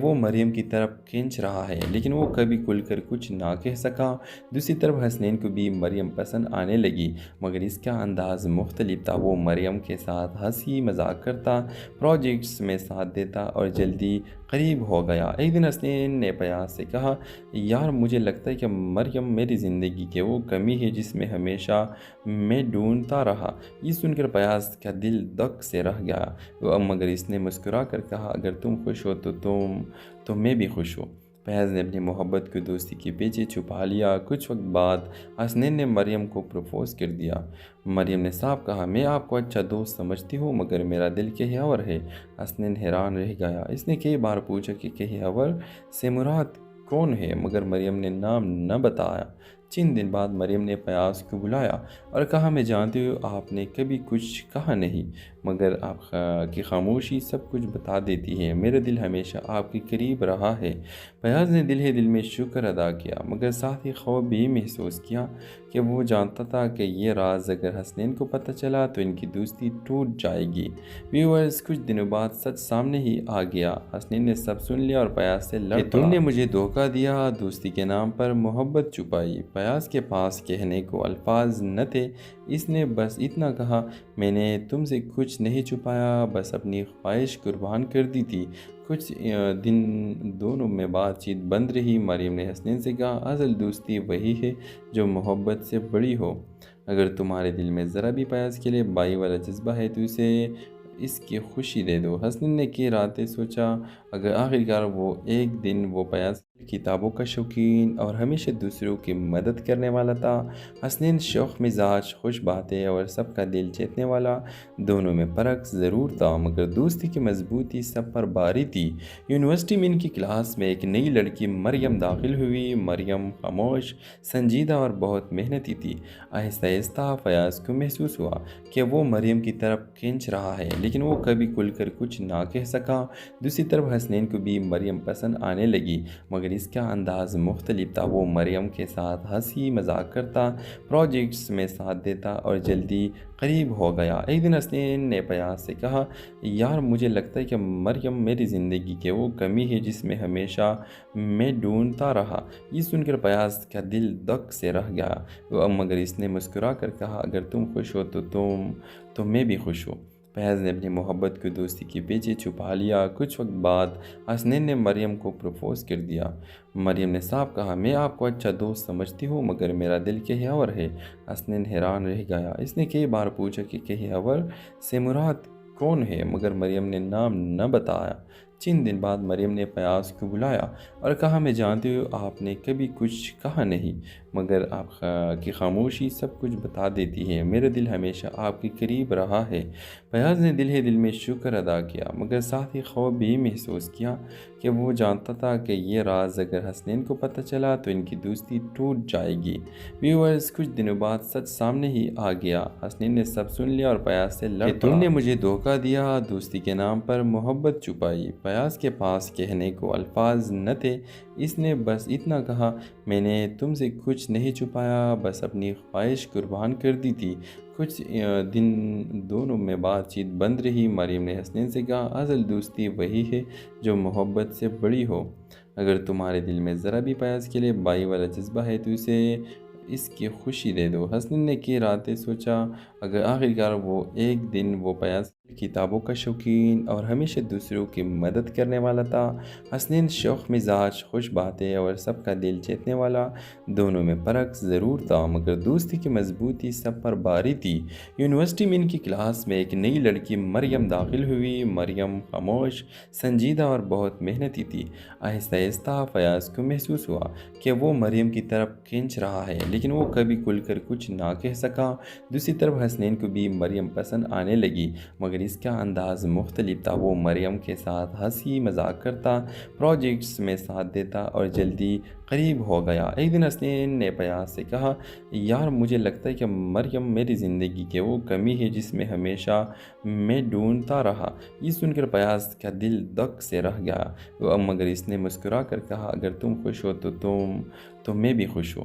وہ مریم کی طرف کھینچ رہا ہے، لیکن وہ کبھی کھل کر کچھ نہ کہہ سکا۔ دوسری طرف حسنین کو بھی مریم پسند آنے لگی، مگر اس کا انداز مختلف تھا۔ وہ مریم کے ساتھ ہنسی مذاق کرتا، پروجیکٹس میں ساتھ دیتا اور جلدی قریب ہو گیا۔ ایک دن حسنین نے پیاز سے کہا، یار مجھے لگتا ہے کہ مریم میری زندگی کی وہ کمی ہے جس میں ہمیشہ میں ڈھونڈتا رہا۔ یہ سن کر پیاز کا دل دھک سے رہ گیا، مگر اس نے مسکرا کر کہا، اگر تم خوش ہو تو میں بھی خوش ہوں۔ فیاض نے اپنی محبت کو دوستی کے پیچھے چھپا لیا۔ کچھ وقت بعد حسنین نے مریم کو پروپوز کر دیا۔ مریم نے صاف کہا، میں آپ کو اچھا دوست سمجھتی ہوں، مگر میرا دل کہیں اور ہے۔ حسنین حیران رہ گیا۔ اس نے کئی بار پوچھا کہ کہیں اور سے مراد کون ہے، مگر مریم نے نام نہ بتایا۔ چند دن بعد مریم نے فیاض کو بلایا اور کہا، میں جانتی ہوں آپ نے کبھی کچھ کہا نہیں، مگر آپ کی خاموشی سب کچھ بتا دیتی ہے۔ میرا دل ہمیشہ آپ کے قریب رہا ہے۔ فیاض نے دل ہی دل میں شکر ادا کیا، مگر ساتھ ہی خوف بھی محسوس کیا کہ وہ جانتا تھا کہ یہ راز اگر حسنین کو پتہ چلا تو ان کی دوستی ٹوٹ جائے گی۔ ویورز، کچھ دنوں بعد سچ سامنے ہی آ گیا۔ حسنین نے سب سن لیا اور فیاض سے لڑ پڑا۔ تم نے مجھے دھوکہ دیا، دوستی کے نام پر محبت چھپائی۔ فیاض کے پاس کہنے کو الفاظ نہ تھے۔ اس نے بس اتنا کہا، میں نے تم سے کچھ نہیں چھپایا، بس اپنی خواہش قربان کر دی تھی۔ کچھ دن دونوں میں بات چیت بند رہی۔ مریم نے حسنین سے کہا، اصل دوستی وہی ہے جو محبت سے بڑی ہو۔ اگر تمہارے دل میں ذرا بھی فیاض کے لیے بائی والا جذبہ ہے تو اسے اس کی خوشی دے دو۔ حسنین نے کئی راتیں سوچا، اگر آخرکار وہ ایک دن وہ فیاض کتابوں کا شوقین اور ہمیشہ دوسروں کی مدد کرنے والا تھا۔ حسنین شوخ مزاج، خوش باتیں اور سب کا دل جیتنے والا، دونوں میں فرق ضرور تھا، مگر دوستی کی مضبوطی سب پر باری تھی۔ یونیورسٹی میں ان کی کلاس میں ایک نئی لڑکی مریم داخل ہوئی۔ مریم خاموش، سنجیدہ اور بہت محنتی تھی۔ آہستہ آہستہ فیاض کو محسوس ہوا کہ وہ مریم کی طرف کھینچ رہا ہے، لیکن وہ کبھی کھل کر کچھ نہ کہہ سکا۔ دوسری طرف حسنین کو بھی مریم پسند آنے لگی، مگر اس کا انداز مختلف تھا۔ وہ مریم کے ساتھ ہنسی مذاق کرتا، پروجیکٹس میں ساتھ دیتا اور جلدی قریب ہو گیا۔ ایک دن حسنین نے فیاض سے کہا، یار مجھے لگتا ہے کہ مریم میری زندگی کی وہ کمی ہے جس میں ہمیشہ میں ڈھونڈتا رہا۔ یہ سن کر فیاض کا دل دھک سے رہ گیا، مگر اس نے مسکرا کر کہا، اگر تم خوش ہو تو میں بھی خوش ہوں۔ فیاض نے اپنی محبت کو دوستی کے پیچھے چھپا لیا۔ کچھ وقت بعد حسنین نے مریم کو پروپوز کر دیا۔ مریم نے صاف کہا، میں آپ کو اچھا دوست سمجھتی ہوں، مگر میرا دل کہیں اور ہے۔ حسنین حیران رہ گیا۔ اس نے کئی بار پوچھا کہ کہیں اور سے مراد کون ہے، مگر مریم نے نام نہ بتایا۔ چند دن بعد مریم نے فیاض کو بلایا اور کہا، میں جانتی ہوں آپ نے کبھی کچھ کہا نہیں، مگر آپ کی خاموشی سب کچھ بتا دیتی ہے۔ میرا دل ہمیشہ آپ کے قریب رہا ہے۔ فیاض نے دل ہی دل میں شکر ادا کیا، مگر ساتھ ہی خوف بھی محسوس کیا کہ وہ جانتا تھا کہ یہ راز اگر حسنین کو پتہ چلا تو ان کی دوستی ٹوٹ جائے گی۔ ویورز، کچھ دنوں بعد سچ سامنے ہی آ گیا۔ حسنین نے سب سن لیا اور فیاض سے لڑ پڑا۔ تم نے مجھے دھوکہ دیا، دوستی کے نام پر محبت چھپائی۔ فیاض کے پاس کہنے کو الفاظ نہ تھے۔ اس نے بس اتنا کہا، میں نے تم سے کچھ نہیں چھپایا، بس اپنی خواہش قربان کر دی تھی۔ کچھ دن دونوں میں بات چیت بند رہی۔ مریم نے حسنین سے کہا، اصل دوستی وہی ہے جو محبت سے بڑی ہو۔ اگر تمہارے دل میں ذرا بھی فیاض کے لیے بائی والا جذبہ ہے تو اسے اس کی خوشی دے دو۔ حسنین نے کئی راتیں سوچا، اگر آخرکار وہ ایک دن وہ فیاض کتابوں کا شوقین اور ہمیشہ دوسروں کی مدد کرنے والا تھا۔ حسنین شوخ مزاج، خوش باتیں اور سب کا دل جیتنے والا، دونوں میں فرق ضرور تھا، مگر دوستی کی مضبوطی سب پر باری تھی۔ یونیورسٹی میں ان کی کلاس میں ایک نئی لڑکی مریم داخل ہوئی۔ مریم خاموش، سنجیدہ اور بہت محنتی تھی۔ آہستہ آہستہ فیاض کو محسوس ہوا کہ وہ مریم کی طرف کھینچ رہا ہے، لیکن وہ کبھی کھل کر کچھ نہ کہہ سکا۔ دوسری طرف حسنین کو بھی مریم پسند آنے لگی، مگر اس کا انداز مختلف تھا۔ وہ مریم کے ساتھ ہنسی مذاق کرتا، پروجیکٹس میں ساتھ دیتا اور جلدی قریب ہو گیا۔ ایک دن حسنین نے فیاض سے کہا، یار مجھے لگتا ہے کہ مریم میری زندگی کی وہ کمی ہے جس میں ہمیشہ میں ڈھونڈتا رہا۔ یہ سن کر فیاض کا دل دھک سے رہ گیا، مگر اس نے مسکرا کر کہا، اگر تم خوش ہو تو میں بھی خوش ہوں۔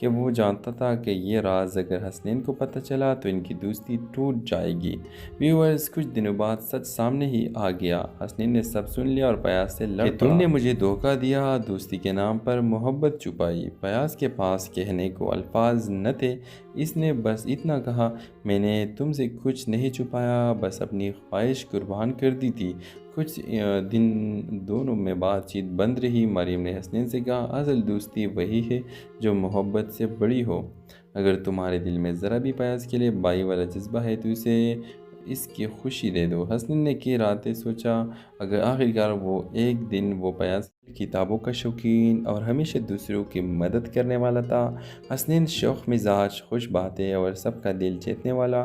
کہ وہ جانتا تھا کہ یہ راز اگر حسنین کو پتہ چلا تو ان کی دوستی ٹوٹ جائے گی۔ ویورز، کچھ دنوں بعد سچ سامنے ہی آ گیا۔ حسنین نے سب سن لیا اور پیاز سے لڑ پڑا کہ تم نے مجھے دھوکہ دیا، دوستی کے نام پر محبت چھپائی۔ پیاز کے پاس کہنے کو الفاظ نہ تھے، اس نے بس اتنا کہا، میں نے تم سے کچھ نہیں چھپایا، بس اپنی خواہش قربان کر دی تھی۔ کچھ دن دونوں میں بات چیت بند رہی۔ مریم نے حسنین سے کہا، اصل دوستی وہی ہے جو محبت سے بڑی ہو۔ اگر تمہارے دل میں ذرا بھی پیاز کے لیے بائی والا جذبہ ہے تو اسے اس کی خوشی دے دو۔ حسنین نے کی راتیں سوچا، اگر آخرکار وہ ایک دن وہ پیاز کتابوں کا شوقین اور ہمیشہ دوسروں کی مدد کرنے والا تھا۔ حسنین شوخ مزاج، خوش باتیں اور سب کا دل جیتنے والا،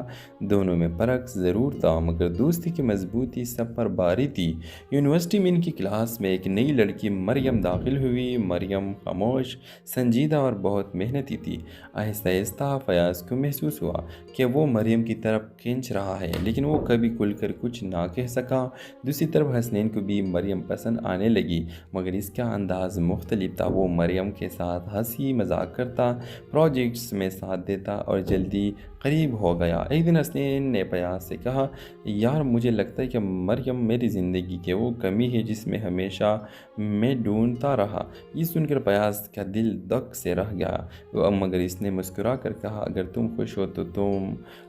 دونوں میں فرق ضرور تھا مگر دوستی کی مضبوطی سب پر باری تھی۔ یونیورسٹی میں ان کی کلاس میں ایک نئی لڑکی مریم داخل ہوئی۔ مریم خاموش، سنجیدہ اور بہت محنتی تھی۔ آہستہ آہستہ فیاض کو محسوس ہوا کہ وہ مریم کی طرف کھینچ رہا ہے، لیکن وہ کبھی کھل کر کچھ نہ کہہ سکا۔ دوسری طرف حسنین کو بھی مریم پسند آنے لگی، مگر اس کا انداز مختلف تھا۔ وہ مریم کے ساتھ ہنسی مذاق کرتا، پروجیکٹس میں ساتھ دیتا اور جلدی قریب ہو گیا۔ ایک دن حسنین نے پیاز سے کہا، یار مجھے لگتا ہے کہ مریم میری زندگی کی وہ کمی ہے جس میں ہمیشہ میں ڈھونڈتا رہا۔ یہ سن کر پیاز کا دل دھک سے رہ گیا، مگر اس نے مسکرا کر کہا، اگر تم خوش ہو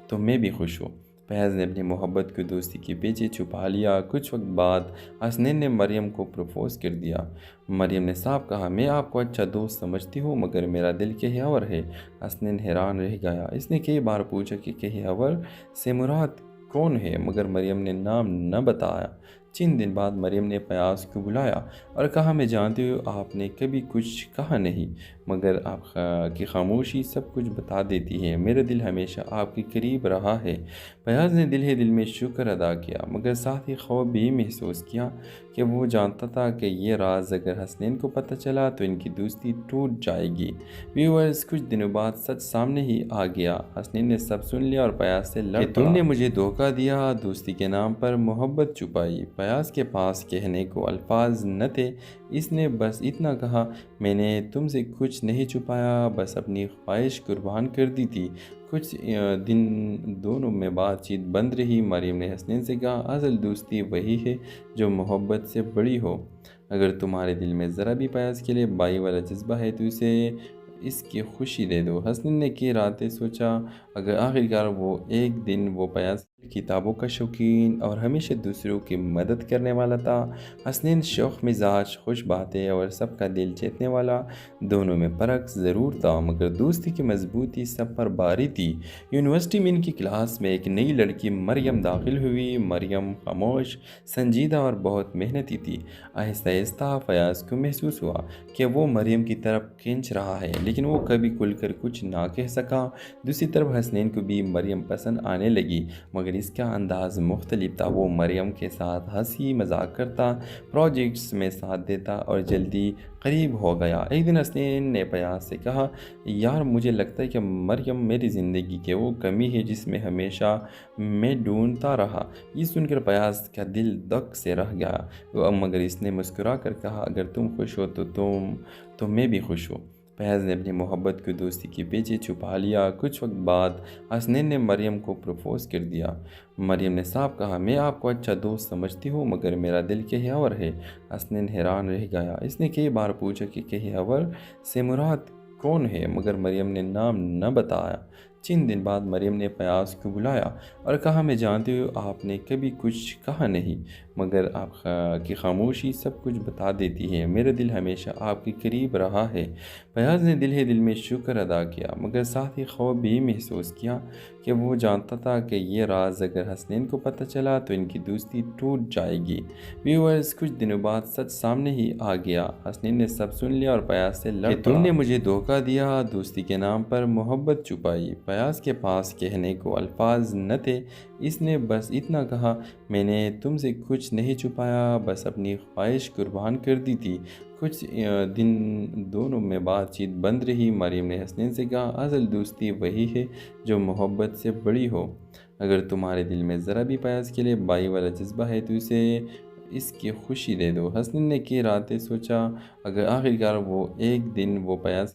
تو میں بھی خوش ہوں۔ پیاز نے اپنی محبت کو دوستی کے پیچھے چھپا لیا۔ کچھ وقت بعد حسنین نے مریم کو پروپوز کر دیا۔ مریم نے صاف کہا، میں آپ کو اچھا دوست سمجھتی ہوں مگر میرا دل کہیں اور ہے۔ حسنین حیران رہ گیا۔ اس نے کئی بار پوچھا کہ کہیں اور سے مراد کون ہے، مگر مریم نے نام نہ بتایا۔ چند دن بعد مریم نے پیاز کو بلایا اور کہا، میں جانتی ہوں آپ نے کبھی کچھ کہا نہیں، مگر آپ کی خاموشی سب کچھ بتا دیتی ہے۔ میرا دل ہمیشہ آپ کے قریب رہا ہے۔ پیاز نے دل ہی دل میں شکر ادا کیا، مگر ساتھ ہی خوف بھی محسوس کیا کہ وہ جانتا تھا کہ یہ راز اگر حسنین کو پتہ چلا تو ان کی دوستی ٹوٹ جائے گی۔ ویورز، کچھ دنوں بعد سچ سامنے ہی آ گیا۔ حسنین نے سب سن لیا اور پیاز سے لڑ پڑا کہ تم نے مجھے دھوکہ دیا، دوستی کے نام پر محبت چھپائی۔ پیاز کے پاس کہنے کو الفاظ نہ تھے، اس نے بس اتنا کہا، میں نے تم سے کچھ نہیں چھپایا، بس اپنی خواہش قربان کر دی تھی۔ کچھ دن دونوں میں بات چیت بند رہی۔ مریم نے حسنین سے کہا، اصل دوستی وہی ہے جو محبت سے بڑی ہو۔ اگر تمہارے دل میں ذرا بھی پیاز کے لیے بائی والا جذبہ ہے تو اسے اس کی خوشی دے دو۔ حسنین نے کی راتیں سوچا، اگر آخرکار وہ ایک دن وہ پیاز کتابوں کا شوقین اور ہمیشہ دوسروں کی مدد کرنے والا تھا۔ حسنین شوخ مزاج، خوش باتیں اور سب کا دل جیتنے والا، دونوں میں فرق ضرور تھا مگر دوستی کی مضبوطی سب پر باری تھی۔ یونیورسٹی میں ان کی کلاس میں ایک نئی لڑکی مریم داخل ہوئی۔ مریم خاموش، سنجیدہ اور بہت محنتی تھی۔ آہستہ آہستہ فیاض کو محسوس ہوا کہ وہ مریم کی طرف کھینچ رہا ہے، لیکن وہ کبھی کھل کر کچھ نہ کہہ سکا۔ دوسری طرف حسنین کو بھی مریم پسند آنے لگی، مگر اس کا انداز مختلف تھا۔ وہ مریم کے ساتھ ہنسی مذاق کرتا، پروجیکٹس میں ساتھ دیتا اور جلدی قریب ہو گیا۔ ایک دن حسنین نے پیاز سے کہا، یار مجھے لگتا ہے کہ مریم میری زندگی کی وہ کمی ہے جس میں ہمیشہ میں ڈھونڈتا رہا۔ یہ سن کر پیاز کا دل دھک سے رہ گیا، مگر اس نے مسکرا کر کہا، اگر تم خوش ہو تو میں بھی خوش ہوں۔ پیاز نے اپنی محبت کو دوستی کے پیچھے چھپا لیا۔ کچھ وقت بعد حسنین نے مریم کو پروپوز کر دیا۔ مریم نے صاف کہا، میں آپ کو اچھا دوست سمجھتی ہوں مگر میرا دل کہیں اور ہے۔ حسنین حیران رہ گیا۔ اس نے کئی بار پوچھا کہ کہیں اور سے مراد کون ہے، مگر مریم نے نام نہ بتایا۔ چند دن بعد مریم نے پیاز کو بلایا اور کہا، میں جانتی ہوں آپ نے کبھی کچھ کہا نہیں، مگر آپ کی خاموشی سب کچھ بتا دیتی ہے۔ میرا دل ہمیشہ آپ کے قریب رہا ہے۔ پیاز نے دل ہی دل میں شکر ادا کیا، مگر ساتھ ہی خوف بھی محسوس کیا کہ وہ جانتا تھا کہ یہ راز اگر حسنین کو پتہ چلا تو ان کی دوستی ٹوٹ جائے گی۔ ویورز، کچھ دنوں بعد سچ سامنے ہی آ گیا۔ حسنین نے سب سن لیا اور پیاز سے لڑ پڑا کہ تم نے مجھے دھوکہ دیا، دوستی کے نام پر محبت چھپائی۔ پیاز کے پاس کہنے کو الفاظ نہ تھے، اس نے بس اتنا کہا، میں نے تم سے کچھ نہیں چھپایا، بس اپنی خواہش قربان کر دی تھی۔ کچھ دن دونوں میں بات چیت بند رہی۔ مریم نے حسنین سے کہا، اصل دوستی وہی ہے جو محبت سے بڑی ہو۔ اگر تمہارے دل میں ذرا بھی پیاز کے لیے بائی والا جذبہ ہے تو اسے اس کی خوشی دے دو۔ حسنین نے کی راتیں سوچا، اگر آخرکار وہ ایک دن وہ پیاز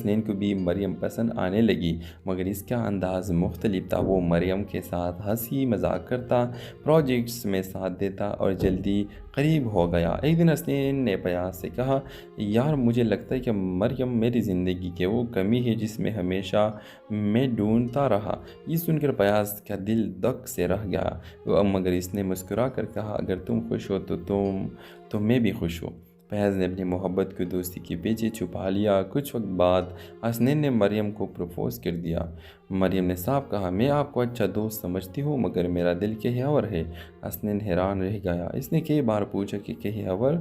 حسنین کو بھی مریم پسند آنے لگی، مگر اس کا انداز مختلف تھا۔ وہ مریم کے ساتھ ہنسی مذاق کرتا، پروجیکٹس میں ساتھ دیتا اور جلدی قریب ہو گیا۔ ایک دن حسنین نے پیاز سے کہا، یار مجھے لگتا ہے کہ مریم میری زندگی کی وہ کمی ہے جس میں ہمیشہ میں ڈھونڈتا رہا۔ یہ سن کر پیاز کا دل دک سے رہ گیا، مگر اس نے مسکرا کر کہا، اگر تم خوش ہو تو میں بھی خوش ہوں۔ فیاض نے اپنی محبت کو دوستی کے پیچھے چھپا لیا۔ کچھ وقت بعد حسنین نے مریم کو پروپوز کر دیا۔ مریم نے صاف کہا، میں آپ کو اچھا دوست سمجھتی ہوں مگر میرا دل کہیں اور ہے۔ حسنین حیران رہ گیا۔ اس نے کئی بار پوچھا کہ کہیں اور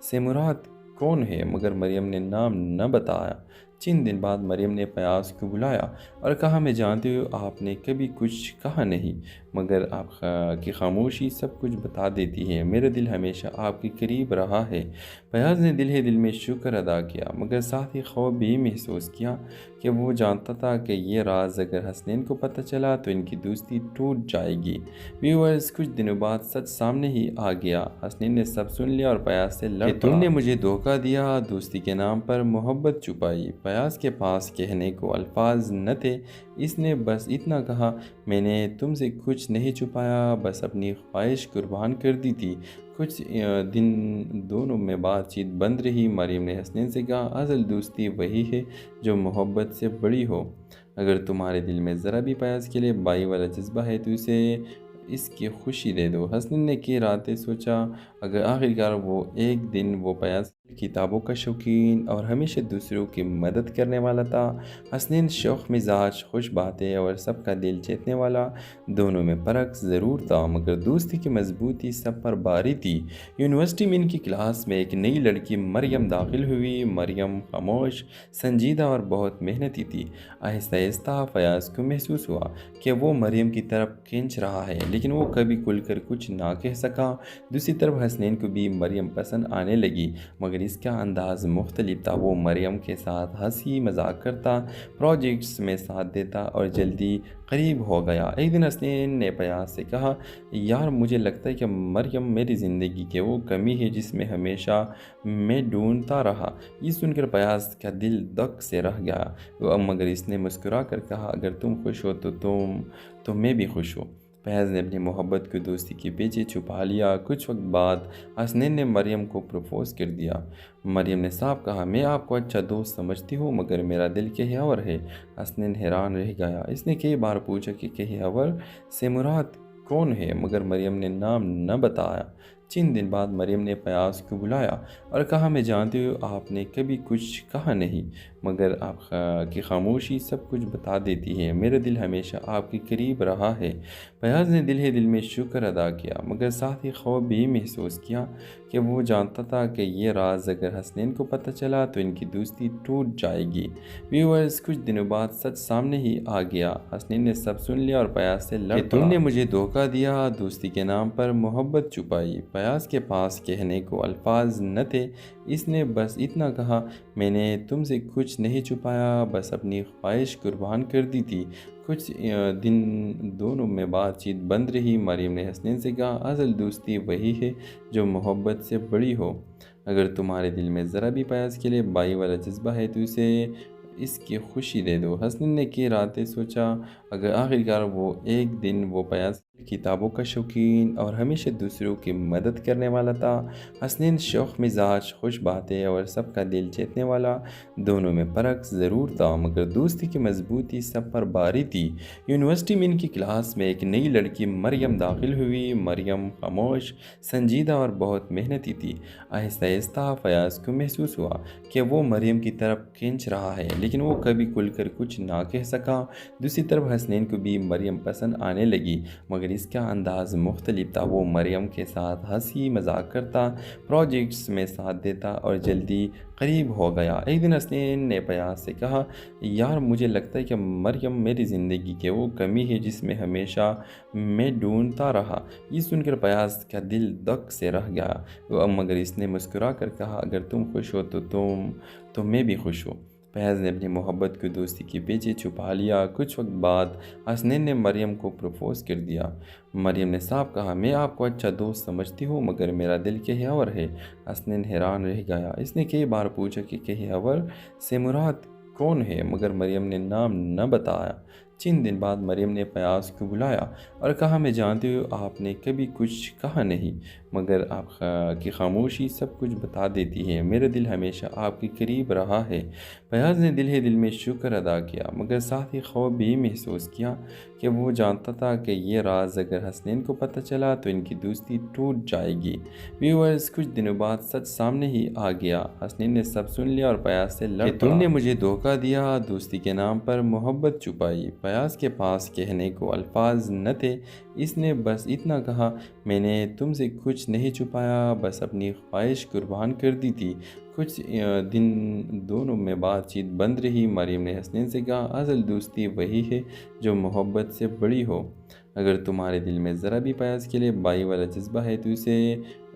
سے مراد کون ہے، مگر مریم نے نام نہ بتایا۔ چند دن بعد مریم نے فیاض کو بلایا اور کہا، میں جانتی ہوں آپ نے کبھی کچھ کہا نہیں، مگر آپ کی خاموشی سب کچھ بتا دیتی ہے۔ میرا دل ہمیشہ آپ کے قریب رہا ہے۔ فیاض نے دل ہی دل میں شکر ادا کیا، مگر ساتھ ہی خوف بھی محسوس کیا کہ وہ جانتا تھا کہ یہ راز اگر حسنین کو پتہ چلا تو ان کی دوستی ٹوٹ جائے گی۔ ویورز، کچھ دنوں بعد سچ سامنے ہی آ گیا۔ حسنین نے سب سن لیا اور فیاض سے لڑ پڑا کہ تم نے مجھے دھوکہ دیا، دوستی کے نام پر محبت چھپائی۔ فیاض کے پاس کہنے کو الفاظ نہ تھے۔ اس نے بس اتنا کہا، میں نے تم سے کچھ نہیں چھپایا، بس اپنی خواہش قربان کر دی تھی۔ کچھ دن دونوں میں بات چیت بند رہی۔ مریم نے حسنین سے کہا، اصل دوستی وہی ہے جو محبت سے بڑی ہو۔ اگر تمہارے دل میں ذرا بھی فیاض کے لیے بائی والا جذبہ ہے تو اسے اس کی خوشی دے دو۔ حسنین نے کئی راتیں سوچا، اگر آخرکار وہ ایک دن وہ فیاض کتابوں کا شوقین اور ہمیشہ دوسروں کی مدد کرنے والا تھا۔ حسنین شوخ مزاج، خوش باتیں اور سب کا دل جیتنے والا۔ دونوں میں فرق ضرور تھا مگر دوستی کی مضبوطی سب پر باری تھی۔ یونیورسٹی میں ان کی کلاس میں ایک نئی لڑکی مریم داخل ہوئی۔ مریم خاموش، سنجیدہ اور بہت محنتی تھی۔ آہستہ آہستہ فیاض کو محسوس ہوا کہ وہ مریم کی طرف کھینچ رہا ہے، لیکن وہ کبھی کھل کر کچھ نہ کہہ سکا۔ دوسری طرف حسنین کو بھی مریم پسند آنے لگی، مگر اس کا انداز مختلف تھا۔ وہ مریم کے ساتھ ہنسی مذاق کرتا، پروجیکٹس میں ساتھ دیتا اور جلدی قریب ہو گیا۔ ایک دن حسنین نے فیاض سے کہا، یار مجھے لگتا ہے کہ مریم میری زندگی کی وہ کمی ہے جس میں ہمیشہ میں ڈھونڈتا رہا۔ یہ سن کر فیاض کا دل دک سے رہ گیا، مگر اس نے مسکرا کر کہا، اگر تم خوش ہو تو میں بھی خوش ہوں۔ فیاض نے اپنی محبت کو دوستی کے پیچھے چھپا لیا۔ کچھ وقت بعد حسنین نے مریم کو پروپوز کر دیا۔ مریم نے صاف کہا، میں آپ کو اچھا دوست سمجھتی ہوں مگر میرا دل کہیں اور ہے۔ حسنین حیران رہ گیا۔ اس نے کئی بار پوچھا کہ کہیں اور سے مراد کون ہے، مگر مریم نے نام نہ بتایا۔ چند دن بعد مریم نے فیاض کو بلایا اور کہا، میں جانتی ہوں آپ نے کبھی کچھ کہا نہیں، مگر آپ کی خاموشی سب کچھ بتا دیتی ہے۔ میرا دل ہمیشہ آپ کے قریب رہا ہے۔ فیاض نے دل ہی دل میں شکر ادا کیا، مگر ساتھ ہی خوف بھی محسوس کیا کہ وہ جانتا تھا کہ یہ راز اگر حسنین کو پتہ چلا تو ان کی دوستی ٹوٹ جائے گی۔ ویورز، کچھ دنوں بعد سچ سامنے ہی آ گیا۔ حسنین نے سب سن لیا اور فیاض سے لڑ پڑا کہ تم نے مجھے دھوکہ دیا، دوستی کے نام پر محبت چھپائی۔ فیاض کے پاس کہنے کو الفاظ نہ تھے۔ اس نے بس اتنا کہا، میں نے تم سے کچھ نہیں چھپایا، بس اپنی خواہش قربان کر دی تھی۔ کچھ دن دونوں میں بات چیت بند رہی۔ مریم نے حسنین سے کہا، اصل دوستی وہی ہے جو محبت سے بڑی ہو۔ اگر تمہارے دل میں ذرا بھی فیاض کے لیے بائی والا جذبہ ہے تو اسے اس کی خوشی دے دو۔ حسنین نے کئی راتیں سوچا، اگر آخرکار وہ ایک دن وہ فیاض کتابوں کا شوقین اور ہمیشہ دوسروں کی مدد کرنے والا تھا۔ حسنین شوخ مزاج، خوش باتیں اور سب کا دل جیتنے والا۔ دونوں میں فرق ضرور تھا مگر دوستی کی مضبوطی سب پر باری تھی۔ یونیورسٹی میں ان کی کلاس میں ایک نئی لڑکی مریم داخل ہوئی۔ مریم خاموش، سنجیدہ اور بہت محنتی تھی۔ آہستہ آہستہ فیاض کو محسوس ہوا کہ وہ مریم کی طرف کھینچ رہا ہے، لیکن وہ کبھی کھل کر کچھ نہ کہہ سکا۔ دوسری طرف حسنین کو بھی مریم پسند آنے لگی، مگر اس کا انداز مختلف تھا۔ وہ مریم کے ساتھ ہنسی مذاق کرتا، پروجیکٹس میں ساتھ دیتا اور جلدی قریب ہو گیا۔ ایک دن حسنین نے فیاض سے کہا، یار مجھے لگتا ہے کہ مریم میری زندگی کی وہ کمی ہے جس میں ہمیشہ میں ڈھونڈتا رہا۔ یہ سن کر فیاض کا دل دک سے رہ گیا، مگر اس نے مسکرا کر کہا، اگر تم خوش ہو تو میں بھی خوش ہوں۔ فیاض نے اپنی محبت کو دوستی کے پیچھے چھپا لیا۔ کچھ وقت بعد حسنین نے مریم کو پروپوز کر دیا۔ مریم نے صاف کہا، میں آپ کو اچھا دوست سمجھتی ہوں مگر میرا دل کہیں اور ہے۔ حسنین حیران رہ گیا۔ اس نے کئی بار پوچھا کہ کہیں اور سے مراد کون ہے، مگر مریم نے نام نہ بتایا۔ چند دن بعد مریم نے فیاض کو بلایا اور کہا، میں جانتی ہوں آپ نے کبھی کچھ کہا نہیں، مگر آپ کی خاموشی سب کچھ بتا دیتی ہے۔ میرا دل ہمیشہ آپ کے قریب رہا ہے۔ فیاض نے دل ہی دل میں شکر ادا کیا، مگر ساتھ ہی خوف بھی محسوس کیا کہ وہ جانتا تھا کہ یہ راز اگر حسنین کو پتہ چلا تو ان کی دوستی ٹوٹ جائے گی۔ ویورز، کچھ دنوں بعد سچ سامنے ہی آ گیا۔ حسنین نے سب سن لیا اور فیاض سے لڑ پڑا کہ تم نے مجھے دھوکہ دیا، دوستی کے نام پر محبت چھپائی۔ فیاض کے پاس کہنے کو الفاظ نہ تھے۔ اس نے بس اتنا کہا، میں نے تم سے کچھ نہیں چھپایا، بس اپنی خواہش قربان کر دی تھی۔ کچھ دن دونوں میں بات چیت بند رہی۔ مریم نے حسنین سے کہا، اصل دوستی وہی ہے جو محبت سے بڑی ہو۔ اگر تمہارے دل میں ذرا بھی فیاض کے لیے بھائی والا جذبہ ہے تو اسے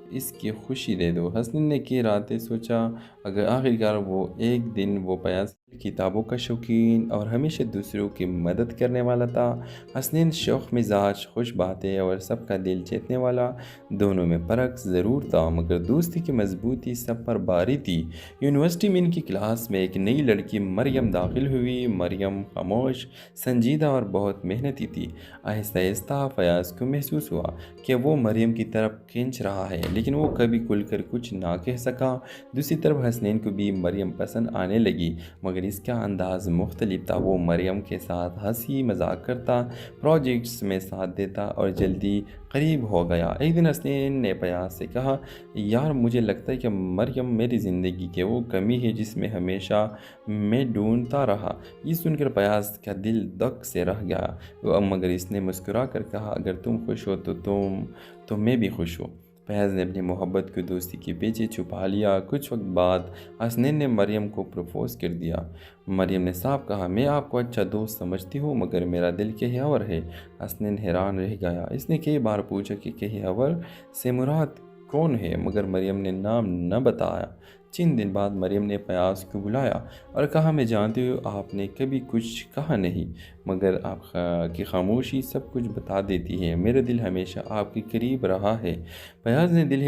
اس کی خوشی دے دو۔ حسنین نے کی راتیں سوچا، اگر آخرکار وہ ایک دن وہ فیاض کتابوں کا شوقین اور ہمیشہ دوسروں کی مدد کرنے والا تھا۔ حسنین شوخ مزاج، خوش باتیں اور سب کا دل جیتنے والا، دونوں میں فرق ضرور تھا، مگر دوستی کی مضبوطی سب پر باری تھی۔ یونیورسٹی میں ان کی کلاس میں ایک نئی لڑکی مریم داخل ہوئی۔ مریم خاموش، سنجیدہ اور بہت محنتی تھی۔ آہستہ آہستہ فیاض کو محسوس ہوا کہ وہ مریم کی طرف کھینچ رہا ہے، لیکن وہ کبھی کھل کر کچھ نہ کہہ سکا۔ دوسری طرف حسنین کو بھی مریم پسند آنے لگی، مگر اس کا انداز مختلف تھا۔ وہ مریم کے ساتھ ہنسی مذاق کرتا، پروجیکٹس میں ساتھ دیتا اور جلدی قریب ہو گیا۔ ایک دن حسنین نے فیاض سے کہا، یار مجھے لگتا ہے کہ مریم میری زندگی کی وہ کمی ہے جس میں ہمیشہ میں ڈھونڈتا رہا۔ یہ سن کر فیاض کا دل دھک سے رہ گیا، مگر اس نے مسکرا کر کہا، اگر تم خوش ہو تو میں بھی خوش ہوں۔ فیاض نے اپنی محبت کو دوستی کے پیچھے چھپا لیا۔ کچھ وقت بعد حسنین نے مریم کو پروپوز کر دیا۔ مریم نے صاف کہا، میں آپ کو اچھا دوست سمجھتی ہوں، مگر میرا دل کہیں اور ہے۔ حسنین حیران رہ گیا۔ اس نے کئی بار پوچھا کہ کہیں اور سے مراد کون ہے، مگر مریم نے نام نہ بتایا۔ چند دن بعد مریم نے فیاض کو بلایا اور کہا، میں جانتی ہوں آپ نے کبھی کچھ کہا نہیں، مگر آپ کی خاموشی سب کچھ بتا دیتی ہے۔ میرا دل ہمیشہ آپ کے قریب رہا ہے۔ فیاض نے دل